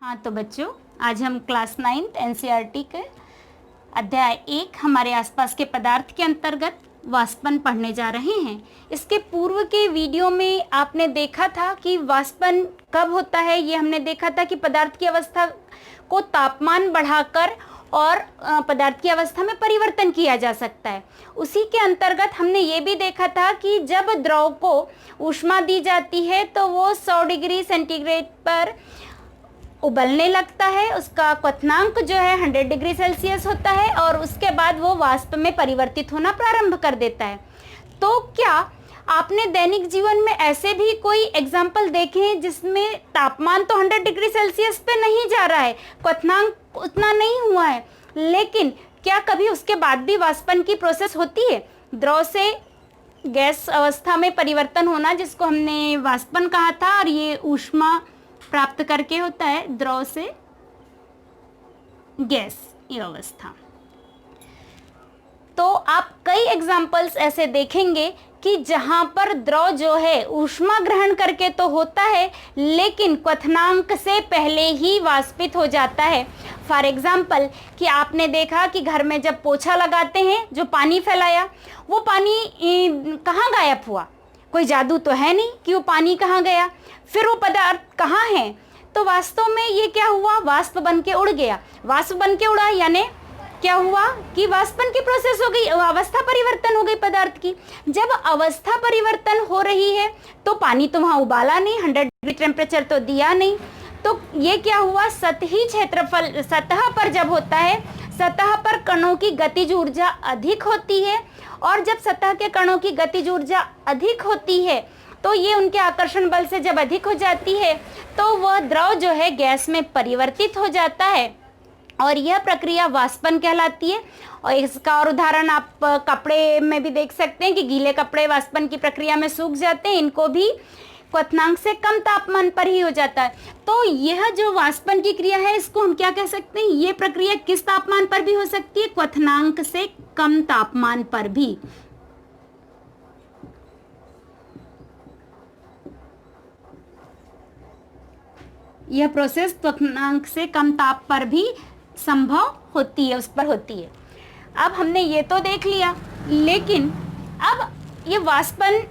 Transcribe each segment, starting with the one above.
हाँ तो बच्चों, आज हम क्लास 9 एनसीईआरटी के अध्याय 1 हमारे आसपास के पदार्थ के अंतर्गत वाष्पन पढ़ने जा रहे हैं। इसके पूर्व के वीडियो में आपने देखा था कि वाष्पन कब होता है। ये हमने देखा था कि पदार्थ की अवस्था को तापमान बढ़ाकर और पदार्थ की अवस्था में परिवर्तन किया जा सकता है। उसी के अंतर्गत हमने ये भी देखा था कि जब द्रव को ऊष्मा दी जाती है तो वो 100 डिग्री सेंटीग्रेड पर उबलने लगता है। उसका क्वथनांक जो है 100 डिग्री सेल्सियस होता है और उसके बाद वो वाष्प में परिवर्तित होना प्रारंभ कर देता है। तो क्या आपने दैनिक जीवन में ऐसे भी कोई एग्जाम्पल देखे हैं जिसमें तापमान तो 100 डिग्री सेल्सियस पे नहीं जा रहा है, क्वथनांक उतना नहीं हुआ है, लेकिन क्या कभी उसके बाद भी वाष्पन की प्रोसेस होती है? द्रव से गैस अवस्था में परिवर्तन होना, जिसको हमने वाष्पन कहा था, और ये ऊष्मा प्राप्त करके होता है द्रव से गैस ये अवस्था। तो आप कई एग्जाम्पल्स ऐसे देखेंगे कि जहां पर द्रव जो है ऊष्मा ग्रहण करके तो होता है लेकिन क्वथनांक से पहले ही वाष्पित हो जाता है। फॉर एग्जाम्पल कि आपने देखा कि घर में जब पोछा लगाते हैं, जो पानी फैलाया, वो पानी कहाँ गायब हुआ? कोई जादू तो है नहीं कि वो पानी कहाँ गया, फिर वो पदार्थ कहाँ है? तो वास्तव में ये क्या हुआ? वाष्प बन के उड़ गया। वाष्प बन के उड़ा यानी क्या हुआ कि वाष्पन की प्रोसेस हो गई, अवस्था परिवर्तन हो गई पदार्थ की। जब अवस्था परिवर्तन हो रही है तो पानी तो वहाँ उबाला नहीं, 100 डिग्री टेम्परेचर तो दिया नहीं, तो ये क्या हुआ? सतही क्षेत्रफल सतह पर जब होता है, सतह पर कणों की गतिज ऊर्जा अधिक होती है, और जब सतह के कणों की गतिज ऊर्जा अधिक होती है तो ये उनके आकर्षण बल से जब अधिक हो जाती है तो वह द्रव जो है गैस में परिवर्तित हो जाता है, और यह प्रक्रिया वाष्पन कहलाती है। और इसका और उदाहरण आप कपड़े में भी देख सकते हैं कि गीले कपड़े वाष्पन की प्रक्रिया में सूख जाते हैं, इनको भी क्वथनांक से कम तापमान पर ही हो जाता है। तो यह जो वाष्पन की क्रिया है, इसको हम क्या कह सकते हैं? ये प्रक्रिया किस तापमान पर भी हो सकती है? क्वथनांक से कम तापमान पर भी। यह प्रोसेस क्वथनांक से कम ताप पर भी संभव होती है, उस पर होती है। अब हमने ये तो देख लिया, लेकिन अब ये वाष्पन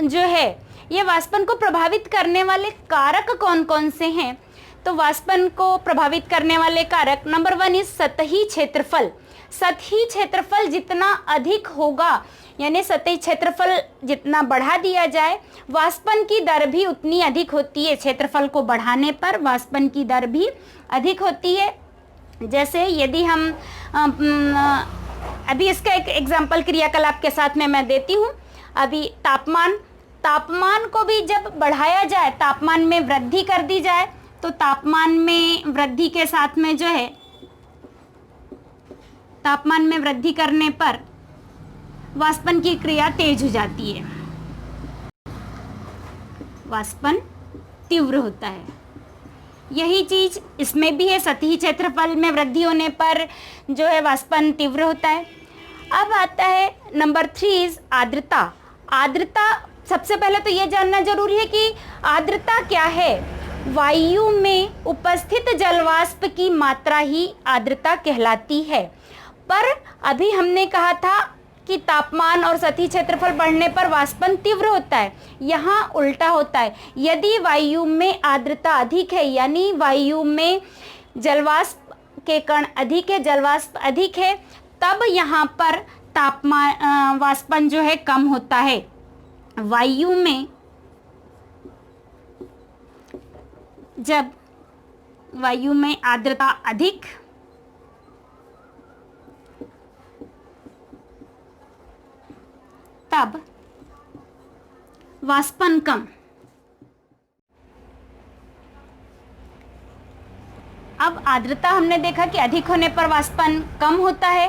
जो है, ये वाष्पन को प्रभावित करने वाले कारक कौन कौन से हैं? तो वाष्पन को प्रभावित करने वाले कारक नंबर 1 इज सतही क्षेत्रफल। सतही क्षेत्रफल जितना अधिक होगा, यानी सतही क्षेत्रफल जितना बढ़ा दिया जाए, वाष्पन की दर भी उतनी अधिक होती है। क्षेत्रफल को बढ़ाने पर वाष्पन की दर भी अधिक होती है। जैसे यदि हम अभी इसका एक एग्जाम्पल क्रियाकलाप के साथ में मैं देती हूँ। अभी तापमान को भी जब बढ़ाया जाए, तापमान में वृद्धि कर दी जाए, तो तापमान में वृद्धि के साथ में जो है, तापमान में वृद्धि करने पर वाष्पन की क्रिया तेज हो जाती है, वाष्पन तीव्र होता है। यही चीज इसमें भी है, सतही क्षेत्रफल में वृद्धि होने पर जो है वाष्पन तीव्र होता है। अब आता है नंबर 3 आर्द्रता। आर्द्रता, सबसे पहले तो ये जानना जरूरी है कि आर्द्रता क्या है। वायु में उपस्थित जलवाष्प की मात्रा ही आर्द्रता कहलाती है। पर अभी हमने कहा था कि तापमान और सतही क्षेत्रफल बढ़ने पर वाष्पन तीव्र होता है, यहाँ उल्टा होता है। यदि वायु में आर्द्रता अधिक है, यानी वायु में जलवाष्प के कण अधिक है, जलवाष्प अधिक है, तब यहाँ पर तापमान वाष्पन जो है कम होता है। वायु में जब वायु में आर्द्रता अधिक, तब वाष्पन कम। अब आर्द्रता हमने देखा कि अधिक होने पर वाष्पन कम होता है।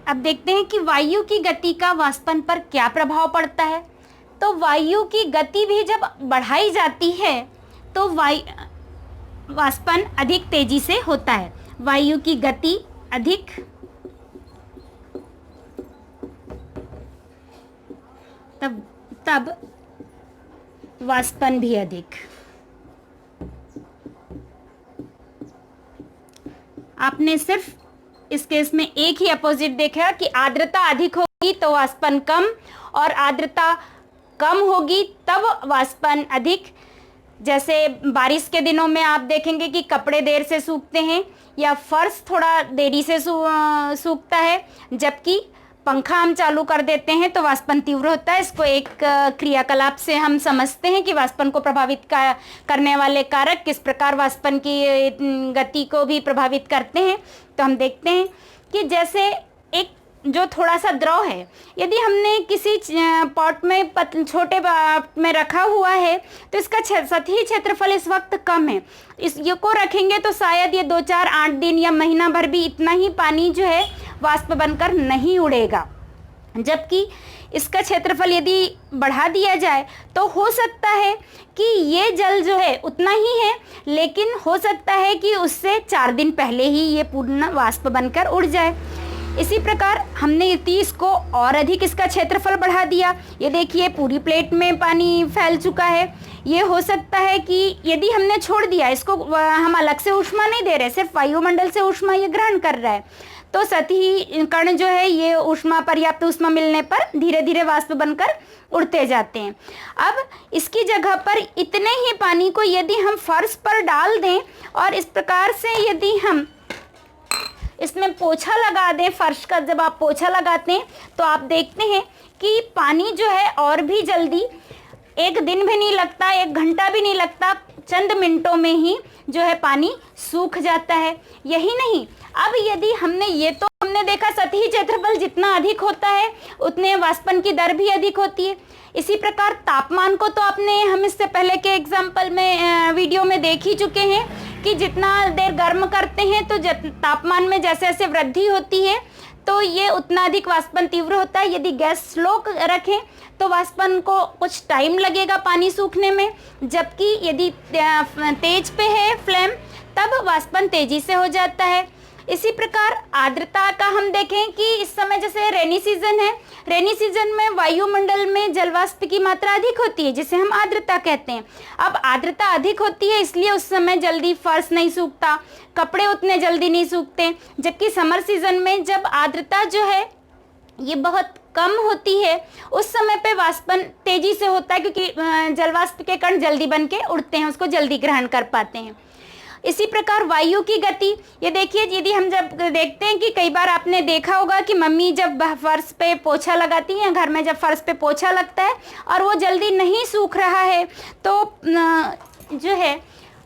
अब देखते हैं कि वायु की गति का वाष्पन पर क्या प्रभाव पड़ता है। तो वायु की गति भी जब बढ़ाई जाती है तो वाष्पन अधिक तेजी से होता है। वायु की गति अधिक, तब वाष्पन भी अधिक। आपने सिर्फ इस केस में एक ही अपोजिट देखा कि आर्द्रता अधिक होगी तो वाष्पन कम, और आर्द्रता कम होगी तब वाष्पन अधिक। जैसे बारिश के दिनों में आप देखेंगे कि कपड़े देर से सूखते हैं या फर्श थोड़ा देरी से सूखता है, जबकि पंखा हम चालू कर देते हैं तो वाष्पन तीव्र होता है। इसको एक क्रियाकलाप से हम समझते हैं कि वाष्पन को प्रभावित करने वाले कारक किस प्रकार वाष्पन की गति को भी प्रभावित करते हैं। तो हम देखते हैं कि जैसे एक जो थोड़ा सा द्रव है, यदि हमने किसी पॉट में छोटे पॉट में रखा हुआ है तो इसका सतही क्षेत्रफल इस वक्त कम है। इस ये को रखेंगे तो शायद ये 2, 4, 8 दिन या महीना भर भी इतना ही पानी जो है वाष्प बनकर नहीं उड़ेगा। जबकि इसका क्षेत्रफल यदि बढ़ा दिया जाए तो हो सकता है कि ये जल जो है उतना ही है, लेकिन हो सकता है कि उससे 4 दिन पहले ही ये पूर्ण वाष्प बनकर उड़ जाए। इसी प्रकार हमने इसको और अधिक इसका क्षेत्रफल बढ़ा दिया। ये देखिए पूरी प्लेट में पानी फैल चुका है। ये हो सकता है कि यदि हमने छोड़ दिया इसको, हम अलग से ऊष्मा नहीं दे रहे, सिर्फ वायुमंडल से ऊष्मा ये ग्रहण कर रहा है, तो सतही कण जो है ये ऊष्मा, पर्याप्त ऊष्मा मिलने पर धीरे धीरे वाष्प बनकर उड़ते जाते हैं। अब इसकी जगह पर इतने ही पानी को यदि हम फर्श पर डाल दें और इस प्रकार से यदि हम इसमें पोछा लगा दें, फर्श का जब आप पोछा लगाते हैं तो आप देखते हैं कि पानी जो है और भी जल्दी, 1 दिन भी नहीं लगता, 1 घंटा भी नहीं लगता, चंद मिनटों में ही जो है पानी सूख जाता है। यही नहीं, अब यदि हमने देखा सतही क्षेत्रफल जितना अधिक होता है उतने वाष्पन की दर भी अधिक होती है। इसी प्रकार तापमान को तो हम इससे पहले के एग्जाम्पल में वीडियो में देख ही चुके हैं कि जितना देर गर्म करते हैं तो तापमान में जैसे जैसे वृद्धि होती है तो ये उतना अधिक वाष्पन तीव्र होता है। यदि गैस स्लो रखें तो वाष्पन को कुछ टाइम लगेगा पानी सूखने में, जबकि यदि तेज पे है फ्लेम तब वाष्पन तेजी से हो जाता है। इसी प्रकार आर्द्रता का हम देखें कि इस समय जैसे रेनी सीजन है, रेनी सीजन में वायुमंडल में जलवाष्प की मात्रा अधिक होती है जिसे हम आर्द्रता कहते हैं। अब आर्द्रता अधिक होती है इसलिए उस समय जल्दी फर्श नहीं सूखता, कपड़े उतने जल्दी नहीं सूखते, जबकि समर सीजन में जब आर्द्रता जो है ये बहुत कम होती है उस समय पे वाष्पन तेजी से होता है, क्योंकि जलवाष्प के कण जल्दी बन के उड़ते हैं, उसको जल्दी ग्रहण कर पाते हैं। इसी प्रकार वायु की गति, ये देखिए यदि हम जब देखते हैं कि कई बार आपने देखा होगा कि मम्मी जब फर्श पे पोछा लगाती हैं, घर में जब फर्श पे पोछा लगता है और वो जल्दी नहीं सूख रहा है तो जो है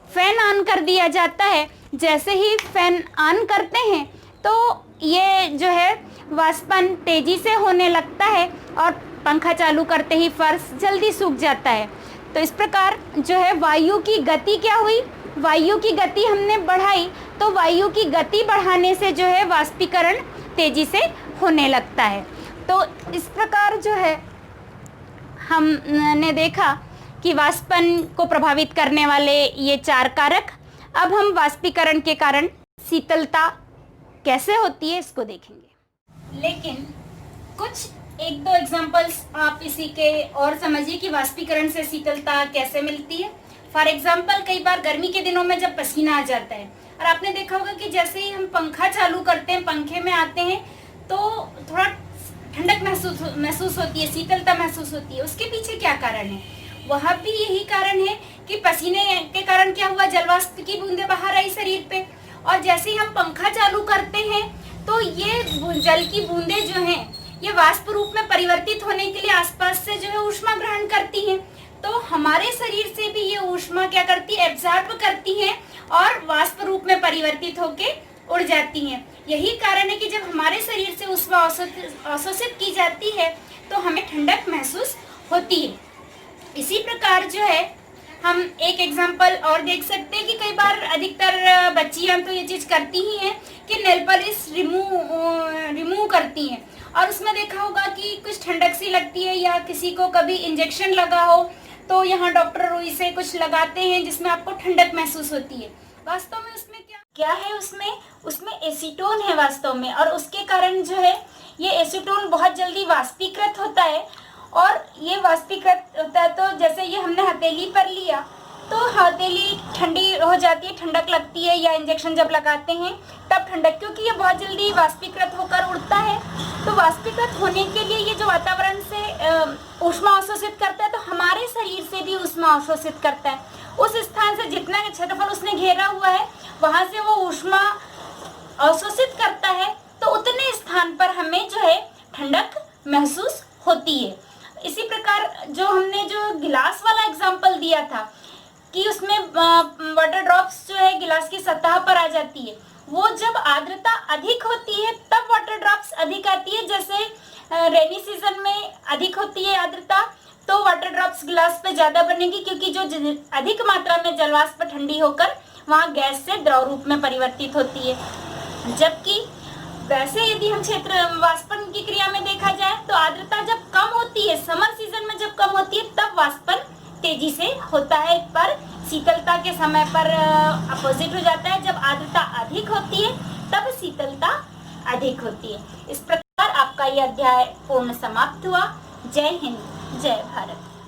फैन ऑन कर दिया जाता है। जैसे ही फैन ऑन करते हैं तो ये जो है वाष्पन तेजी से होने लगता है और पंखा चालू करते ही फर्श जल्दी सूख जाता है। तो इस प्रकार जो है वायु की गति क्या हुई, वायु की गति हमने बढ़ाई तो वायु की गति बढ़ाने से जो है वाष्पीकरण तेजी से होने लगता है। तो इस प्रकार जो है हमने देखा कि वाष्पन को प्रभावित करने वाले ये 4 कारक। अब हम वाष्पीकरण के कारण शीतलता कैसे होती है इसको देखेंगे, लेकिन कुछ 1-2 एग्जाम्पल्स आप इसी के और समझिए कि वाष्पीकरण से शीतलता कैसे मिलती है। फॉर एग्जाम्पल कई बार गर्मी के दिनों में जब पसीना आ जाता है और आपने देखा होगा कि जैसे ही हम पंखा चालू करते हैं, पंखे में आते हैं तो थोड़ा ठंडक महसूस होती है, शीतलता महसूस होती है। उसके पीछे क्या कारण है? वह भी यही कारण है कि पसीने के कारण क्या हुआ, जलवाष्प की बूंदें बाहर आई शरीर पे, और जैसे ही हम पंखा चालू करते हैं तो ये जल की बूंदें जो हैं ये वाष्प रूप में परिवर्तित होने के लिए आसपास से जो है ऊष्मा ग्रहण करती हैं। तो हमारे शरीर से भी ये ऊष्मा क्या करती है, एब्जॉर्ब करती हैं और वाष्प रूप में परिवर्तित होके उड़ जाती हैं। यही कारण है कि जब हमारे शरीर से ऊष्मा अवशोषित की जाती है तो हमें ठंडक महसूस होती है। इसी प्रकार जो है हम एक एग्जाम्पल और देख सकते हैं कि कई बार अधिकतर बच्चियां तो ये चीज़ करती ही हैं कि नेल पॉलिश रिमूव करती हैं, और उसमें देखा होगा कि कुछ ठंडक सी लगती है या किसी को कभी इंजेक्शन लगा हो तो यहाँ डॉक्टर रुई से कुछ लगाते हैं जिसमें आपको ठंडक महसूस होती है। वास्तव में उसमें क्या है, उसमें एसीटोन है वास्तव में, और उसके कारण जो है ये एसीटोन बहुत जल्दी वाष्पीकृत होता है। और ये वाष्पीकृत होता है तो जैसे ये हमने हथेली पर लिया तो हथेली ठंडी हो जाती है, ठंडक लगती है, या इंजेक्शन जब लगाते हैं तब ठंडक, क्योंकि ये बहुत जल्दी वाष्पीकृत होकर उड़ता है। तो वाष्पीकृत होने के लिए ये जो वातावरण से ऊष्मा अवशोषित करता है, तो हमारे शरीर से भी ऊष्मा अवशोषित करता है। उस स्थान से जितना क्षेत्रफल उसने घेरा हुआ है वहां से वो ऊष्मा अवशोषित करता है, तो उतने स्थान पर हमें जो है ठंडक महसूस होती है। इसी प्रकार जो हमने जो गिलास वाला एग्जाम्पल दिया था कि उसमें वाटर ड्रॉप्स जो है गिलास की सतह पर आ जाती है, वो जब आर्द्रता अधिक होती है तब वाटर ड्रॉप्स अधिक आती है। जैसे रेनी सीजन में अधिक होती है आर्द्रता, तो वाटर ड्रॉप्स गिलास पे ज्यादा बनेगी, क्योंकि जो अधिक मात्रा में जलवाष्प ठंडी होकर वहां गैस से द्रव रूप में परिवर्तित होती है। जबकि वैसे यदि हम क्षेत्र वाष्पन की क्रिया में देखा जाए तो आर्द्रता जब कम होती है, समर सीजन में जब कम होती है, तब वाष्पन तेजी से होता है, पर शीतलता के समय पर अपोजिट हो जाता है। जब आर्द्रता अधिक होती है तब शीतलता अधिक होती है। इस प्रकार आपका यह अध्याय पूर्ण समाप्त हुआ। जय हिंद, जय भारत।